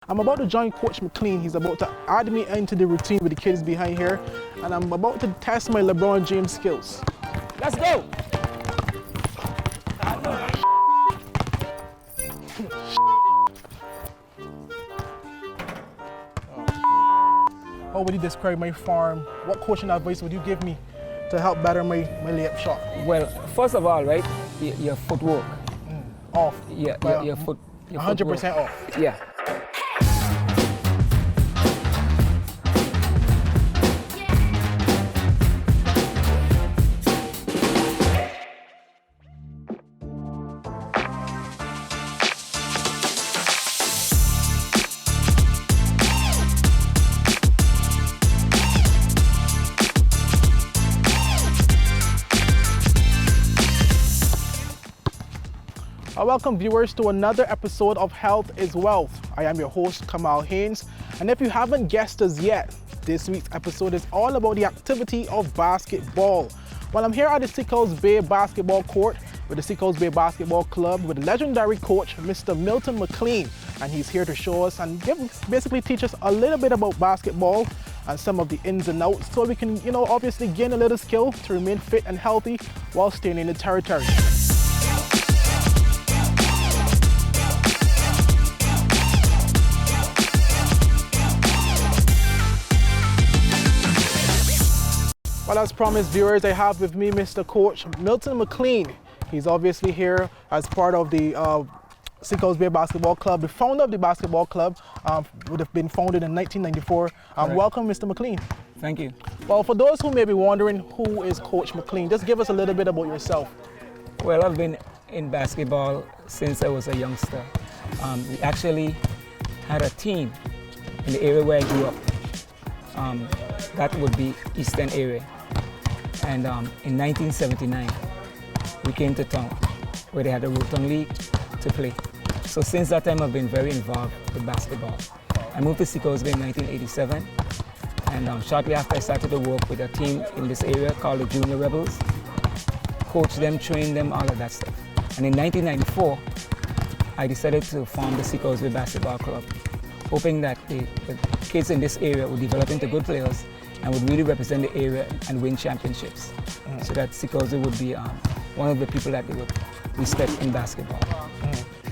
I'm about to join Coach McLean. He's about to add me into the routine with the kids behind here, and I'm about to test my LeBron James skills. Let's go! How would you describe my form? What coaching advice would you give me to help better my layup shot? Well, first of all, right, your footwork. Off. Yeah, Well, your foot. 100% off. Yeah. I welcome viewers to another episode of Health is Wealth. I am your host, Kamal Haynes, and if you haven't guessed us yet, this week's episode is all about the activity of basketball. Well, I'm here at the Seacoast Bay Basketball Court with the Seacoast Bay Basketball Club with legendary coach, Mr. Milton McLean, and he's here to show us and basically teach us a little bit about basketball and some of the ins and outs so we can, obviously gain a little skill to remain fit and healthy while staying in the territory. Well, as promised, viewers, I have with me Mr. Coach Milton McLean. He's obviously here as part of the Seacoast Bay Basketball Club, the founder of the basketball club, would have been founded in 1994. Right. Welcome, Mr. McLean. Thank you. Well, for those who may be wondering, who is Coach McLean? Just give us a little bit about yourself. Well, I've been in basketball since I was a youngster. We actually had a team in the area where I grew up. That would be Eastern area. And in 1979, we came to town where they had a Roton League to play. So since that time, I've been very involved with basketball. I moved to Seacoast Bay in 1987, and shortly after I started to work with a team in this area called the Junior Rebels, coach them, train them, all of that stuff. And in 1994, I decided to form the Seacoast Bay Basketball Club, hoping that the kids in this area would develop into good players and would really represent the area and win championships. So that Seacoast Bay would be one of the people that they would respect in basketball.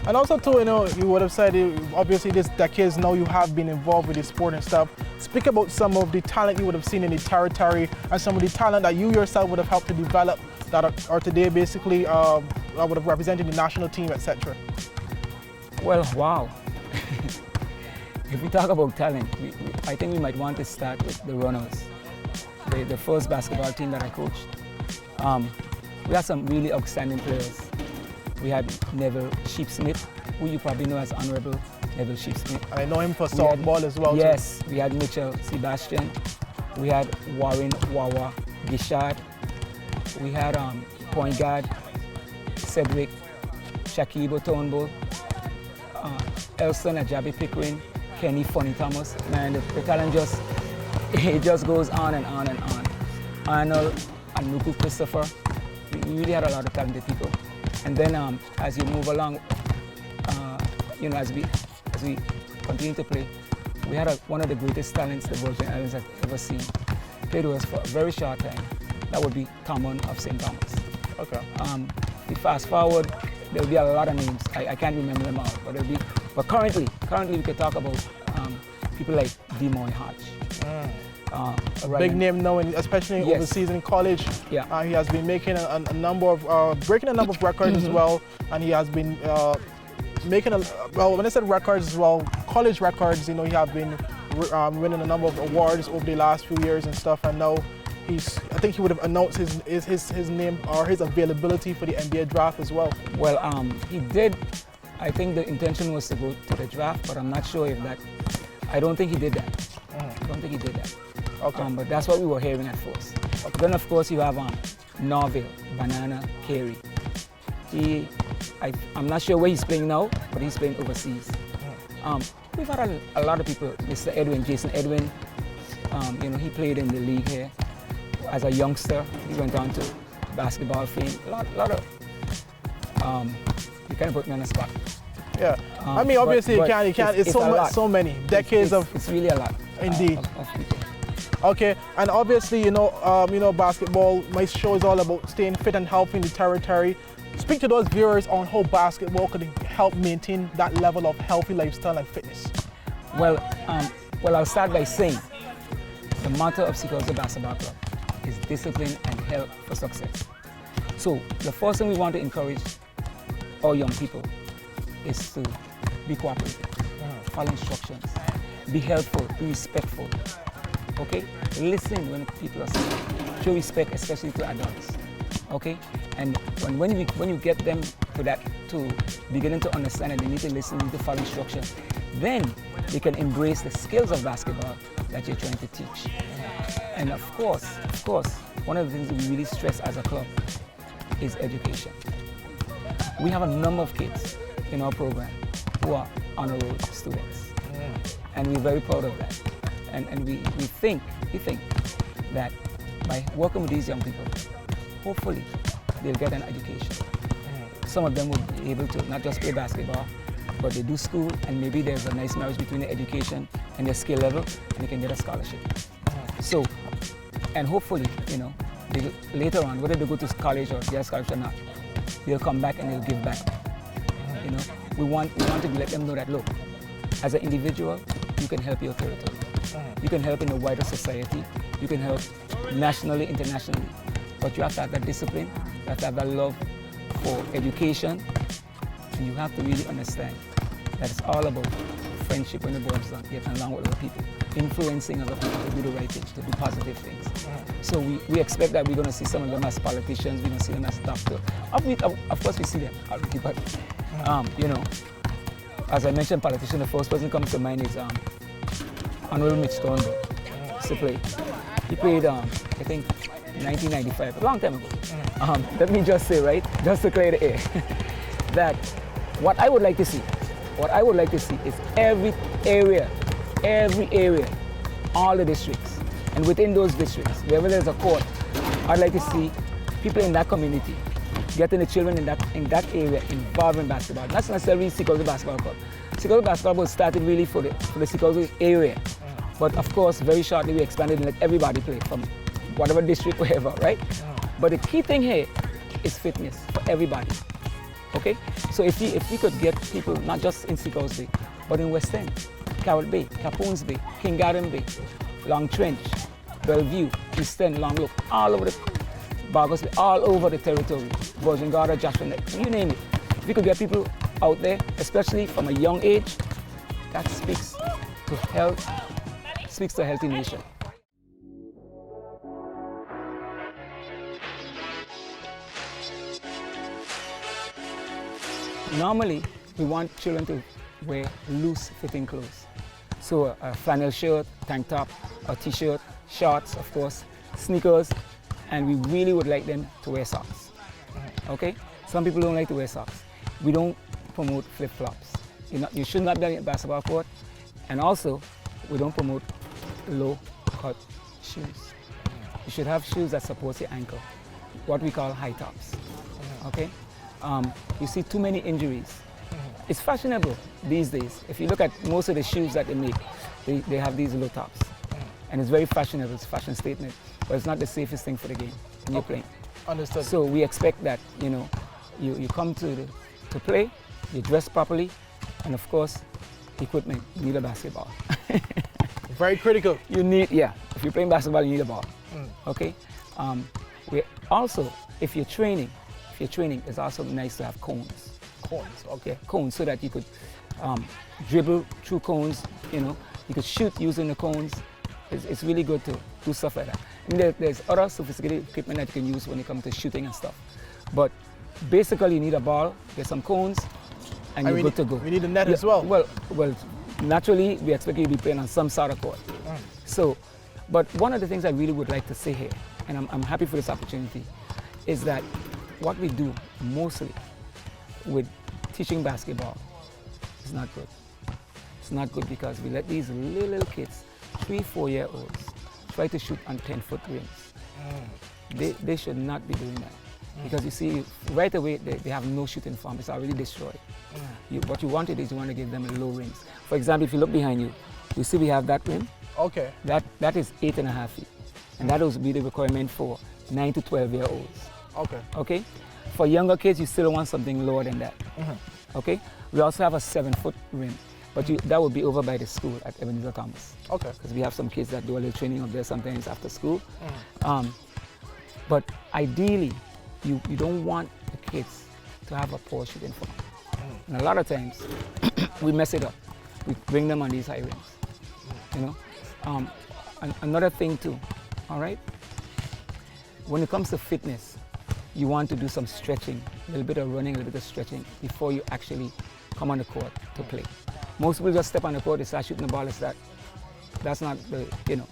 And also too, you would have said, obviously this decades now you have been involved with the sport and stuff. Speak about some of the talent you would have seen in the territory and some of the talent that you yourself would have helped to develop that are today basically would have represented the national team, etc. Well, wow. If we talk about talent, I think we might want to start with the Runners, the first basketball team that I coached. We had some really outstanding players. We had Neville Sheepsmith, who you probably know as Honorable Neville Sheepsmith. And I know him for softball as well. Yes, we had Mitchell Sebastian. We had Warren Wawa Gishard. We had point guard Cedric Shakibo Turnbull, Elson Ajabi Pickering, Kenny Funny Thomas. Man, the talent just goes on and on and on. Arnold and Nuku Christopher. We really had a lot of talented people. And then as you move along, as we continue to play, we had one of the greatest talents the Virgin Islands have ever seen. Played with us for a very short time. That would be Tomon of St. Thomas. Okay. We fast forward, there'll be a lot of names. I can't remember them all, but currently we could talk about people like Demoy Hodge. Big name now, especially overseas in college. Yeah. He has been making a number of, breaking a number of records as well, and he has been making when I said records as well, college records, he have been winning a number of awards over the last few years and stuff, and now I think he would have announced his name or his availability for the NBA draft as well. Well, he did. I think the intention was to go to the draft, but I'm not sure if that. I don't think he did that. I don't think he did that. Okay. But that's what we were hearing at first. Okay. Then of course you have Norville, Banana Carey. I'm not sure where he's playing now, but he's playing overseas. We've had a lot of people. Mr. Edwin, Jason Edwin. He played in the league here as a youngster. He went on to basketball fame. A lot of. You kind of put me on the spot. Yeah. I mean, obviously you can't. It's so much, so many decades of. It's really a lot. Indeed. Of people. Okay, and obviously, basketball. My show is all about staying fit and healthy in the territory. Speak to those viewers on how basketball could help maintain that level of healthy lifestyle and fitness. Well, I'll start by saying the motto of Seacoast Basketball Club is discipline and health for success. So the first thing we want to encourage our young people is to be cooperative, follow instructions, be helpful, be respectful. Okay? Listen when people are saying. Show respect, especially to adults. Okay? And when you get them to beginning to understand and they need to listen, need to follow instructions, then they can embrace the skills of basketball that you're trying to teach. And of course, one of the things we really stress as a club is education. We have a number of kids in our program who are honor roll students. And we're very proud of that. And we think that by working with these young people, hopefully they'll get an education. Some of them will be able to not just play basketball, but they do school, and maybe there's a nice marriage between their education and their skill level, and they can get a scholarship. So, and hopefully, later on, whether they go to college or get a scholarship or not, they'll come back and they'll give back. We want to let them know that, look, as an individual, you can help your territory. You can help in the wider society. You can help nationally, internationally. But you have to have that discipline, you have to have that love for education, and you have to really understand that it's all about friendship when it boils down, getting along with other people, influencing other people to do the right things, to do positive things. So we expect that we're going to see some of them as politicians, we're going to see them as doctors. Of course we see them already, but as I mentioned, politician, the first person comes to mind is Honorable Mitch Thornburg. He played, I think, 1995, a long time ago. Let me just say, right, just to clear the air, that what I would like to see is every area, all the districts, and within those districts, wherever there's a court, I'd like to see people in that community getting the children in that area involved in basketball. Not necessarily Seacoast Basketball Club. Seacoast Basketball was started really for the Seacoast area. But of course, very shortly we expanded and let everybody play from whatever district, wherever, right? But the key thing here is fitness for everybody. Okay? So if we could get people not just in Seacoast Bay, but in West End, Carrot Bay, Capones Bay, King Garden Bay, Long Trench, Bellevue, East End, Long Look, all over the Bargos Bay, all over the territory, Virgin Gorda, Joshua Neck, you name it. If we could get people out there, especially from a young age, that speaks to health, speaks to a healthy nation. Normally, we want children to wear loose-fitting clothes. So a flannel shirt, tank top, a t-shirt, shorts, of course, sneakers, and we really would like them to wear socks. Okay? Some people don't like to wear socks. We don't promote flip-flops. You should not be on a basketball court, and also, we don't promote low-cut shoes. You should have shoes that support your ankle, what we call high tops. Okay? You see too many injuries. It's fashionable these days. If you look at most of the shoes that they make, they have these low tops. And it's very fashionable, it's a fashion statement, but it's not the safest thing for the game when you're playing. Understood. So we expect that, you come to play, you dress properly, and of course, equipment. You need a basketball. Very critical. You need, if you're playing basketball, you need a ball. Okay? We also, if you're training, it's also nice to have cones. Cones, okay. Cones, so that you could dribble through cones, you could shoot using the cones. It's really good to do stuff like that. I mean, there's other sophisticated equipment that you can use when it comes to shooting and stuff. But basically, you need a ball, there's some cones, and you're good to go. We need a net as well. Well, naturally, we expect you to be playing on some sort of court. So, but one of the things I really would like to say here, and I'm happy for this opportunity, is that what we do mostly with teaching basketball is not good. It's not good because we let these little kids, 3-4-year-olds, try to shoot on 10-foot rings. They should not be doing that. Because you see, right away, they have no shooting form. It's already destroyed. What you wanted is you want to give them low rims. For example, if you look behind you, you see we have that rim? Okay. That is 8.5 feet. And that will be the requirement for 9 to 12-year-olds. Okay. Okay? For younger kids, you still want something lower than that. Okay? We also have a 7-foot rim, but that will be over by the school at Ebenezer Thomas. Okay. Because we have some kids that do a little training up there sometimes after school. But ideally, you don't want the kids to have a poor shooting form. And a lot of times, we mess it up. We bring them on these high rims. You know? Another thing too, all right? When it comes to fitness, you want to do some stretching, a little bit of running, a little bit of stretching before you actually come on the court to play. Most people just step on the court, they start shooting the ball, that's not the, you know,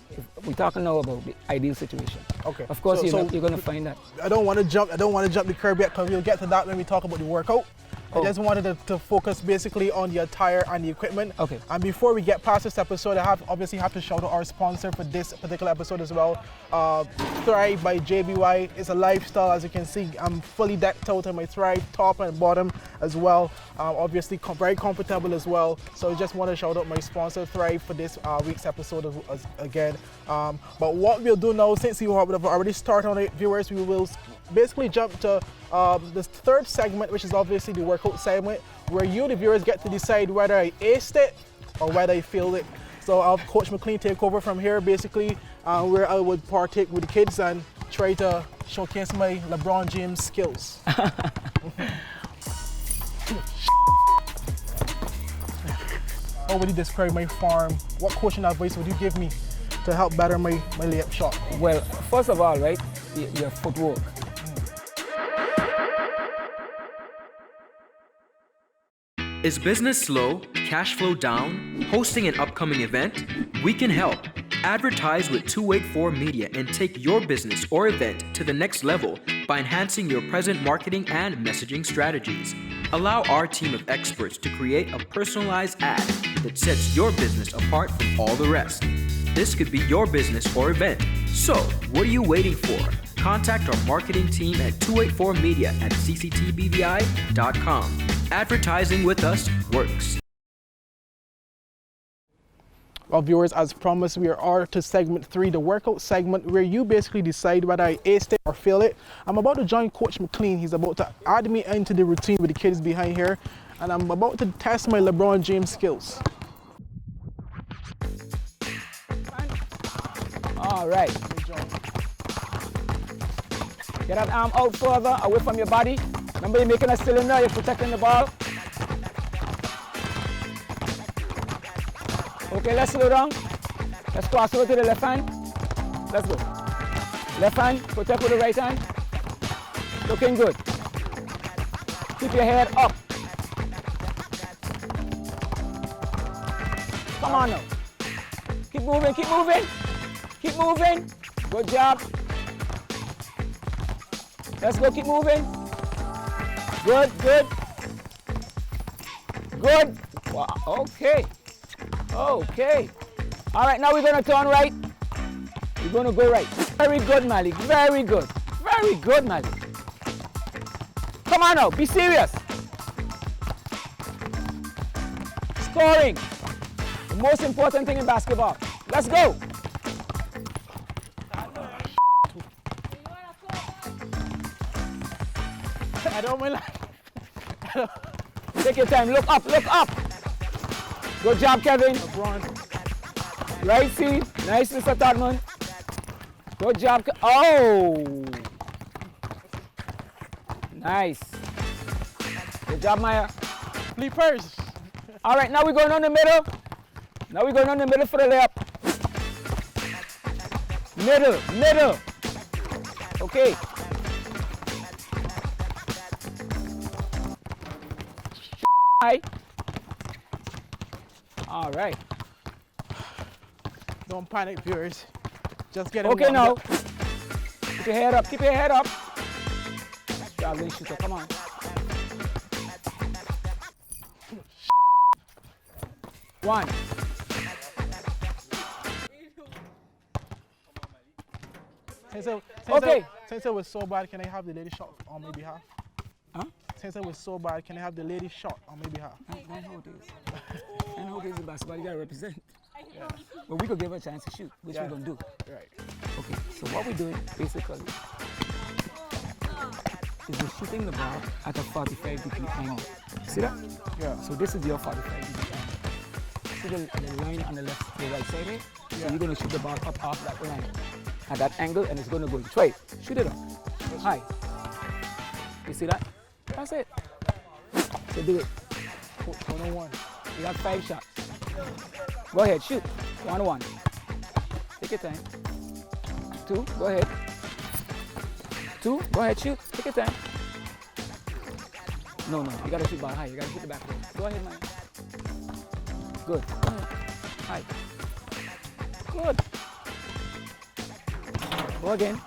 we're talking now about the ideal situation. Okay. Of course, you're going to find that. I don't want to jump the curb yet because we'll get to that when we talk about the workout. I just wanted to focus basically on the attire and the equipment. Okay. And before we get past this episode, I obviously have to shout out our sponsor for this particular episode as well. Thrive by JBY. It's a lifestyle, as you can see. I'm fully decked out in my Thrive top and bottom as well. Obviously very comfortable as well. So I just want to shout out my sponsor Thrive for this week's episode again. But what we'll do now, since you have already started on it, viewers, we will basically jump to the third segment, which is obviously the workout segment, where you, the viewers, get to decide whether I aced it or whether I failed it. So I'll have Coach McLean take over from here, basically, where I would partake with the kids and try to showcase my LeBron James skills. How would you describe my form? What coaching advice would you give me to help better my layup shot? Well, first of all, right, your footwork. Is business slow, cash flow down, hosting an upcoming event? We can help. Advertise with 284 Media and take your business or event to the next level by enhancing your present marketing and messaging strategies. Allow our team of experts to create a personalized ad that sets your business apart from all the rest. This could be your business or event. So, what are you waiting for? Contact our marketing team at 284media@cctbvi.com. Advertising with us works. Well, viewers, as promised, we are to segment 3, the workout segment, where you basically decide whether I aced it or failed it. I'm about to join Coach McLean. He's about to add me into the routine with the kids behind here, and I'm about to test my LeBron James skills. All right. Get that arm out further, away from your body. Remember, you're making a cylinder, you're protecting the ball. Okay, let's slow down. Let's cross over to the left hand. Let's go. Left hand, protect with the right hand. Looking good. Keep your head up. Come on now. Keep moving, keep moving. Keep moving. Good job. Let's go, keep moving. Good, good. Good. Wow, okay. Okay. All right, now we're gonna turn right. We're gonna go right. Very good, Malik, very good. Very good, Malik. Come on now, be serious. Scoring. The most important thing in basketball. Let's go. I don't mind. Take your time, look up, look up. Good job, Kevin. LeBron. Right seat, nice, Mr. Todman. Good job, oh. Nice. Good job, Maya. Leapers. All right, now we're going on the middle. Now we're going on the middle for the layup. Middle, middle. Okay. High. All right. Don't panic, viewers. Just get it. Okay, now. Keep your head up. Keep your head up. Traveling shooter, come on. One. So, Okay. Since it was so bad, can I have the lady shot on my behalf? Huh? Since it was so bad, can I have the lady shot on my behalf? I know it is. I know it is in basketball, you gotta represent. Yeah. But we could give her a chance to shoot, which we don't do. Right. Okay, so what we're doing basically is we're shooting the ball at a 45-degree angle. See that? Yeah. So this is your 45-degree angle. See the line on the left, the right side here? So you're going to shoot the ball up off that line at that angle, and it's going to go. Try it. Shoot it up. High. You see that? That's it. So do it. 1-on-1. You got 5 shots. Go ahead, shoot. 1-1. Take your time. 2, go ahead. 2, go ahead, shoot. Take your time. No, you gotta shoot ball high. You gotta shoot the back. Go ahead, man. Good. Go ahead. High. Good. Go again.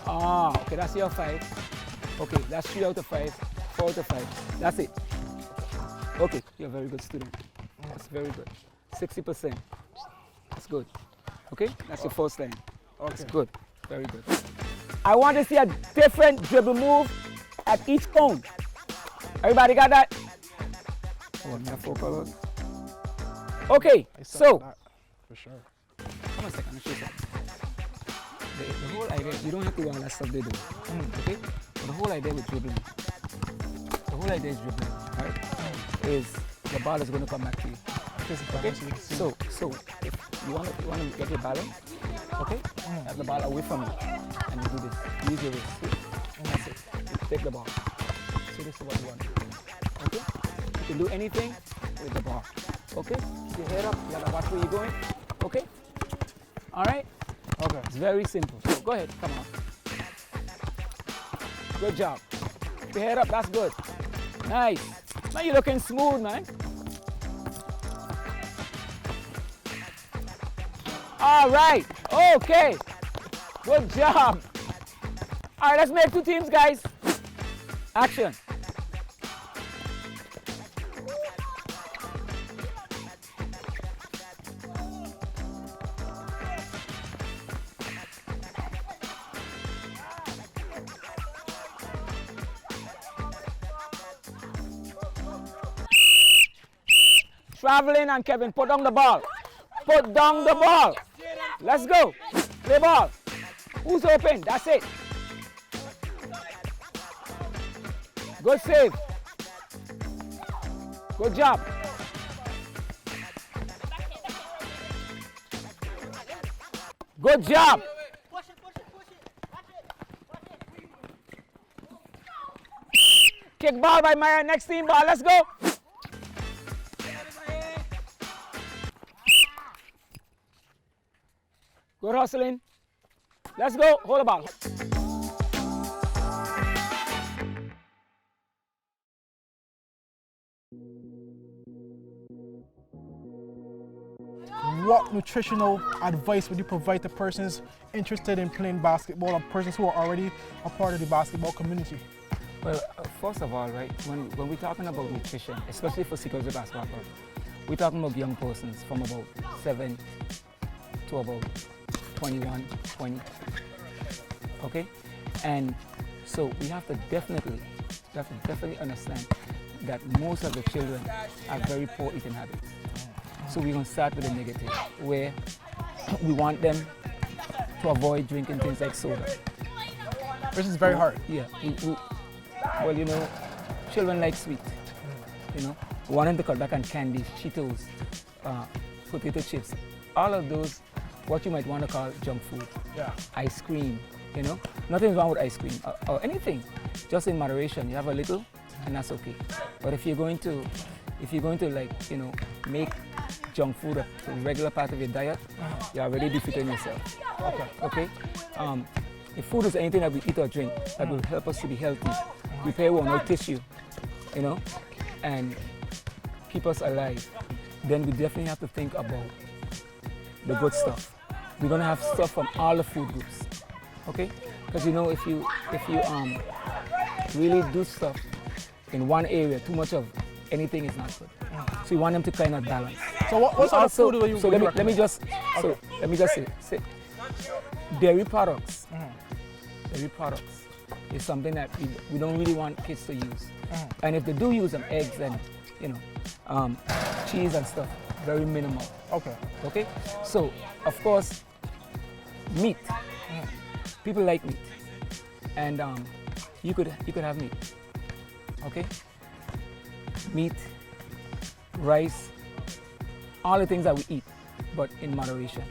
Ah, okay, that's your 5. Okay, that's 3 out of 5, 4 out of 5. That's it. Okay, you're a very good student. That's very good. 60%. That's good. Okay, that's your first line. Okay. That's good. Very good. I want to see a different dribble move at each cone. Everybody got that? Oh, I'm gonna focus. Okay, so That, for sure. come a second, I'll show you something. The whole idea, you don't have to do all that stuff they do. Okay? But the whole idea with dribbling, the whole idea is dribbling, right? Is the ball is going to come back to you. Okay? So if you want to get your balance, okay? Have the ball away from you, and you do this. Use your wrist. See? That's it. You take the ball. So this is what you want. Okay? You can do anything with the ball. Okay? Your head up. You gotta watch where you're going. Okay? All right? Okay. It's very simple. So go ahead. Come on. Good job. Keep your head up. That's good. Nice. Man, you're looking smooth, man. All right. Okay. Good job. All right, let's make 2 teams, guys. Action. Traveling and Kevin, put down the ball. Put down the ball. Let's go. Play ball. Who's open? That's it. Good save. Good job. Good job. Kick ball by Maya. Next team ball. Let's go. Good hustling. Let's go. Hold the ball. What nutritional advice would you provide to persons interested in playing basketball or persons who are already a part of the basketball community? Well, first of all, right, when we're talking about nutrition, especially for security basketball club, we're talking about young persons from about 7 to about 21, 20, okay? And so we have to definitely understand that most of the children have very poor eating habits. So we're going to start with the negative, where we want them to avoid drinking things like soda. This is very hard. Yeah. Well, you know, children like sweet. You know, we want them to cut back on candy, Cheetos, potato chips, all of those, what you might want to call junk food. Yeah. Ice cream, you know, nothing's wrong with ice cream or anything, just in moderation. You have a little, and that's okay. But if you're going to like, you know, make junk food a regular part of your diet, you're already defeating yourself. Okay. If food is anything that we eat or drink that will help us to be healthy, repair our tissue, you know, and keep us alive, then we definitely have to think about the good stuff. We're gonna have stuff from all the food groups, okay? Because you know, if you really do stuff in one area, too much of anything is not good. So you want them to kind of balance. So what sort of food do you so let me just say, dairy products. Dairy products is something that we don't really want kids to use. And if they do use them, eggs and cheese and stuff, very minimal. Okay. Okay. So of course, meat. People like meat, and you could have meat. Okay. Meat, rice, all the things that we eat, but in moderation.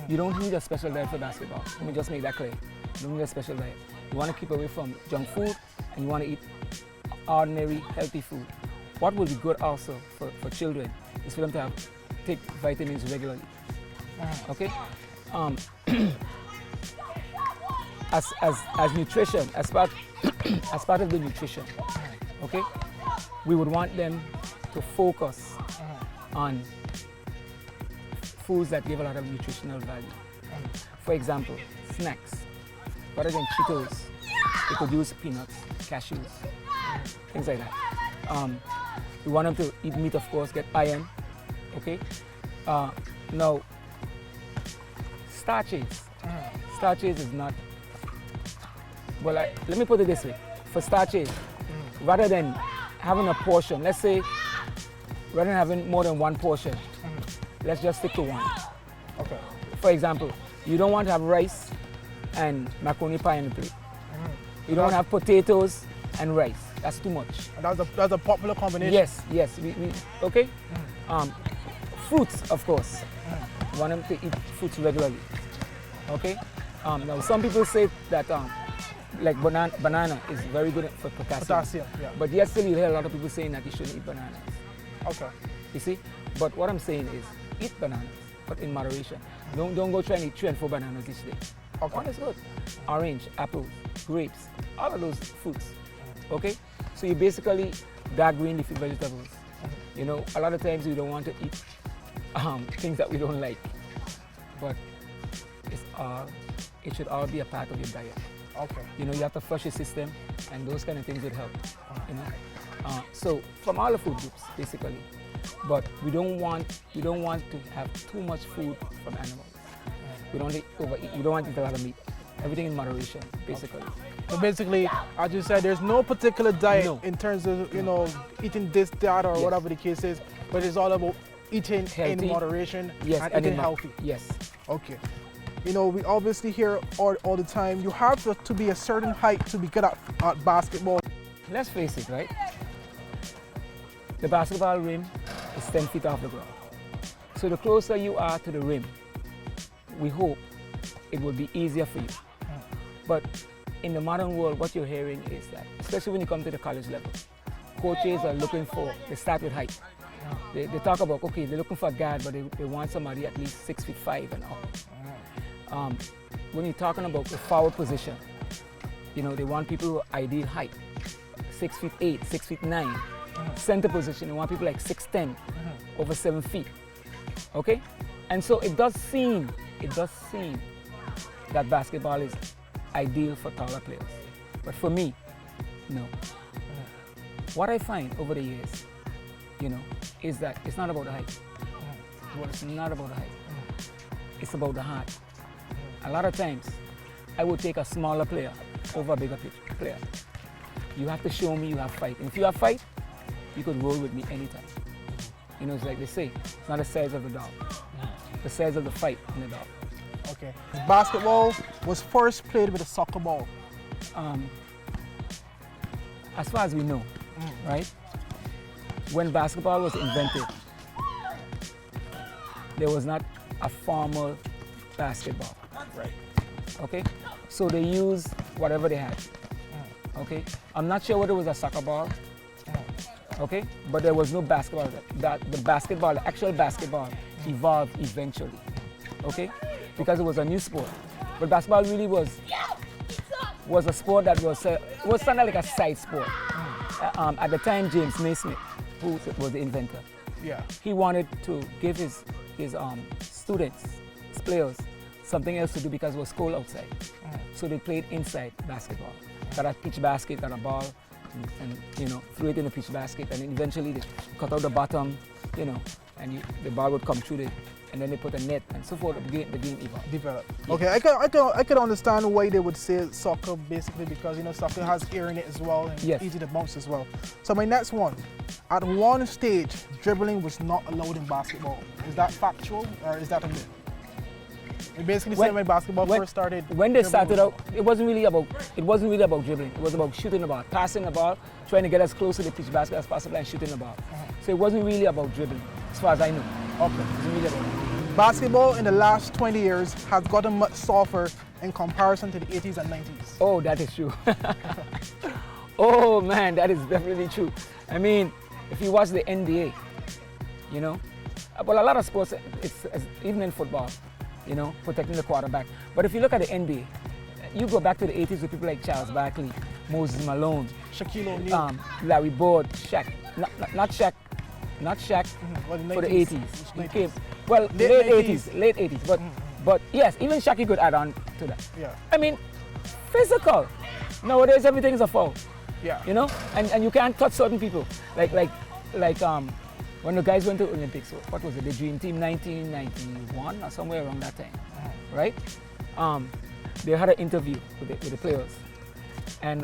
You don't need a special diet for basketball. Let me just make that clear. You don't need a special diet. You want to keep away from junk food, and you want to eat ordinary, healthy food. What would be good also for children is for them to take vitamins regularly. Okay? As nutrition, as part of the nutrition, okay? We would want them to focus on foods that give a lot of nutritional value. For example, snacks. Rather than Cheetos, they could use peanuts, cashews, things like that. We want them to eat meat, of course, get iron, okay? Now, starches. Starches is not, well, let me put it this way. For starches, rather than having a portion, let's say, rather than having more than one portion, let's just stick to one. Okay. For example, you don't want to have rice and macaroni pie on the plate. You don't want to have potatoes and rice. That's too much. And that's a popular combination. Yes. Okay. Fruits, of course. You want them to eat fruits regularly. Okay. Now some people say that like banana is very good for potassium. Potassium, yeah. But yet still you hear a lot of people saying that you shouldn't eat bananas. Okay. You see? But what I'm saying is eat bananas, but in moderation. Don't go try and eat 3 and 4 bananas each day. Okay. One is good. Orange, apples, grapes, all of those fruits. Okay? So you basically dark green leafy vegetables. You know, a lot of times we don't want to eat things that we don't like. But it should all be a part of your diet. Okay. You know, you have to flush your system, and those kind of things would help. You know, so from all the food groups, basically. But we don't want to have too much food from animals. We don't overeat. We don't want to eat a lot of meat. Everything in moderation, basically. So basically, as you said, there's no particular diet No. in terms of eating this, that, or Yes. whatever the case is, but it's all about eating Healthy. in moderation Yes, and in eating healthy. Yes. Okay. You know, we obviously hear all the time, you have to be a certain height to be good at basketball. Let's face it, right? The basketball rim is 10 feet off the ground. So the closer you are to the rim, we hope it will be easier for you. But in the modern world, what you're hearing is that, especially when you come to the college level, coaches are looking for, they start with height. They talk about, okay, they're looking for a guard, but they want somebody at least 6'5" and up. When you're talking about the forward position, you know, they want people who are ideal height, 6'8", 6'9". Center position, they want people like 6'10", over 7 feet. Okay? And so it does seem that basketball is ideal for taller players. But for me, no. What I find over the years, you know, is that it's not about the height. Well, it's not about the height. It's about the heart. A lot of times, I would take a smaller player over a bigger player. You have to show me you have fight. And if you have fight, you could roll with me anytime. You know, it's like they say, it's not the size of the dog, the size of the fight in the dog. Okay. Basketball was first played with a soccer ball. As far as we know, right? When basketball was invented, there was not a formal basketball. Right. Okay? So they used whatever they had. Okay? I'm not sure whether it was a soccer ball. Okay? But there was no basketball. The actual basketball evolved eventually. Okay? Because it was a new sport. But basketball really was a sport that was kind of like a side sport. At the time, James Naismith, who was the inventor, he wanted to give his students, his players, something else to do because it was cold outside. So they played inside basketball. Got a pitch basket, got a ball, and you know, threw it in the pitch basket, and then eventually they cut out the bottom, you know, and the ball would come through and then they put a net and so forth. The game evolved. Develop. Yeah. Okay, I can understand why they would say soccer basically because soccer has air in it as well and Yes. easy to bounce as well. So my next one, at one stage, dribbling was not allowed in basketball. Is that factual or is that a myth? It basically said when basketball first started. When they dribbling started was- out, it wasn't really about dribbling. It was about shooting the ball, passing the ball, trying to get as close to the pitch basket as possible and shooting the ball. So it wasn't really about dribbling, as far as I know. Okay. It wasn't really about that. Basketball in the last 20 years has gotten much softer in comparison to the 80s and 90s. Oh, that is true. Oh man, that is definitely true. I mean, if you watch the NBA, well, a lot of sports, even in football, protecting the quarterback. But if you look at the NBA, you go back to the 80s with people like Charles Barkley, Moses Malone, Shaquille O'Neal. Larry Bird, Shaq, not Shaq, Well, for the 80s. He 90s. came, well, late 80s. But yes, even Shaq could add on to that. Yeah. I mean, physical. Nowadays, everything is a foul. Yeah. And you can't touch certain people. Like when the guys went to Olympics, what was it? The Dream Team 1991 or somewhere around that time, right? They had an interview with the players, and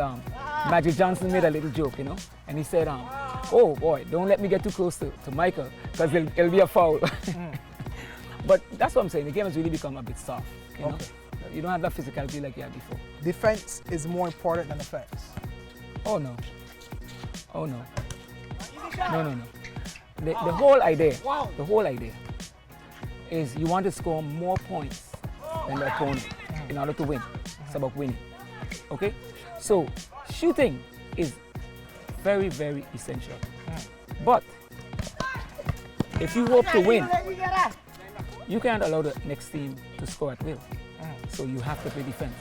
Magic Johnson made a little joke, and he said, "Oh boy, don't let me get too close to Michael, because it'll be a foul." But that's what I'm saying. The game has really become a bit soft. Okay. You don't have that physicality like you had before. Defense is more important than offense. Oh no. Oh no. No. The whole idea is you want to score more points than the opponent in order to win. It's about winning. Okay? So shooting is very, very essential. But if you hope to win, you can't allow the next team to score at will. So you have to play defense.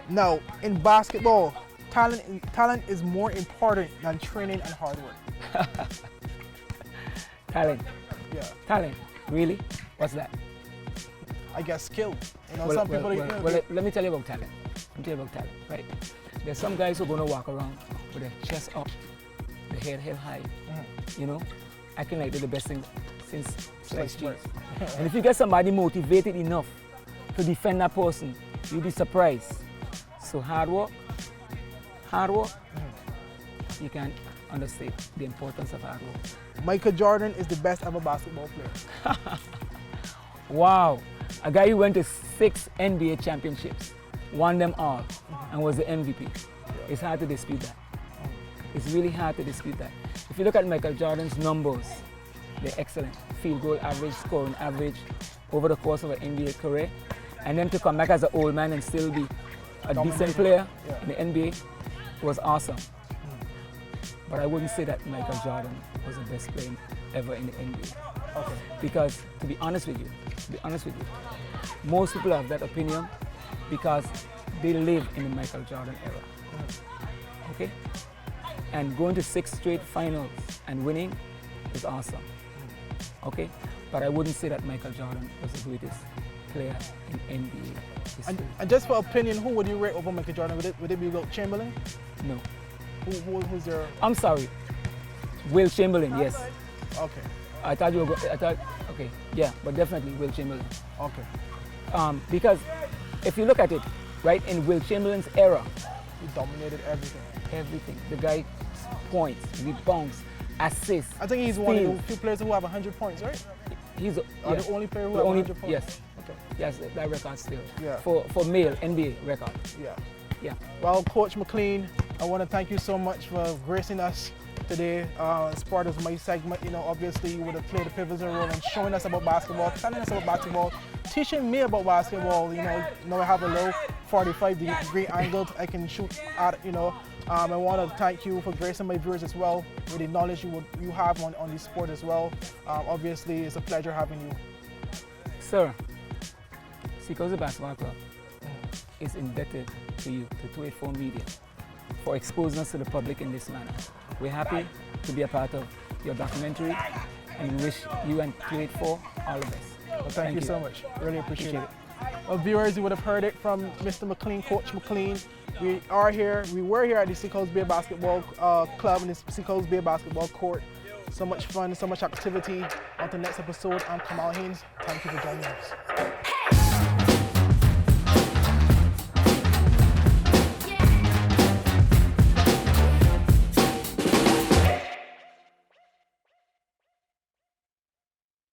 Now, in basketball, talent is more important than training and hard work. Talent. Yeah. Talent. Really? What's that? I guess skill. Well, Some people. let me tell you about talent. Right? There's some guys who are going to walk around with their chest up, the head held high, acting like they're the best thing since sliced cheese. And if you get somebody motivated enough to defend that person, you'll be surprised. So hard work, you can't understate the importance of hard work. Michael Jordan is the best ever basketball player. Wow, a guy who went to 6 NBA championships, won them all, and was the MVP. It's hard to dispute that. It's really hard to dispute that. If you look at Michael Jordan's numbers, they're excellent. Field goal average, scoring average over the course of an NBA career. And then to come back as an old man and still be a decent player in the NBA was awesome. But I wouldn't say that Michael Jordan was the best player ever in the NBA. Okay. Because to be honest with you, most people have that opinion because they live in the Michael Jordan era. Okay? And going to 6 straight finals and winning is awesome. Okay? But I wouldn't say that Michael Jordan was the greatest player in NBA history. And just for opinion, who would you rate over Michael Jordan? Would it be Wilt Chamberlain? No. Who's your? I'm sorry. Will Chamberlain, yes. Okay. I thought, okay, yeah, but definitely Will Chamberlain. Okay. Because if you look at it, right, in Will Chamberlain's era, He dominated everything. everything, the guy points, rebounds, assists. I think he's one of steals. the few players who have 100 points, right? He's The only player who the have only, 100 points. yes, Okay. yes, that record still. Yeah. For male NBA record. Yeah. Yeah. Well, Coach McLean, I want to thank you so much for gracing us today as part of my segment. Obviously you would have played a pivotal role in showing us about basketball, telling us about basketball, teaching me about basketball. I have a low 45-degree angle I can shoot at. I want to thank you for gracing my viewers as well with the knowledge you have on the sport as well. Obviously, it's a pleasure having you. Sir, Seacoast Basketball Club is indebted to you, to 284 Media, for exposing us to the public in this manner. We're happy to be a part of your documentary and wish you and 284 all the best. Well, thank you so much. Really appreciate it. Well, viewers, you would have heard it from Mr. McLean, Coach McLean. We were here at the Seacoast Bay Basketball Club in the Seacoast Bay Basketball Court. So much fun, so much activity. On to the next episode. I'm Kamal Haynes. Thank you for joining us.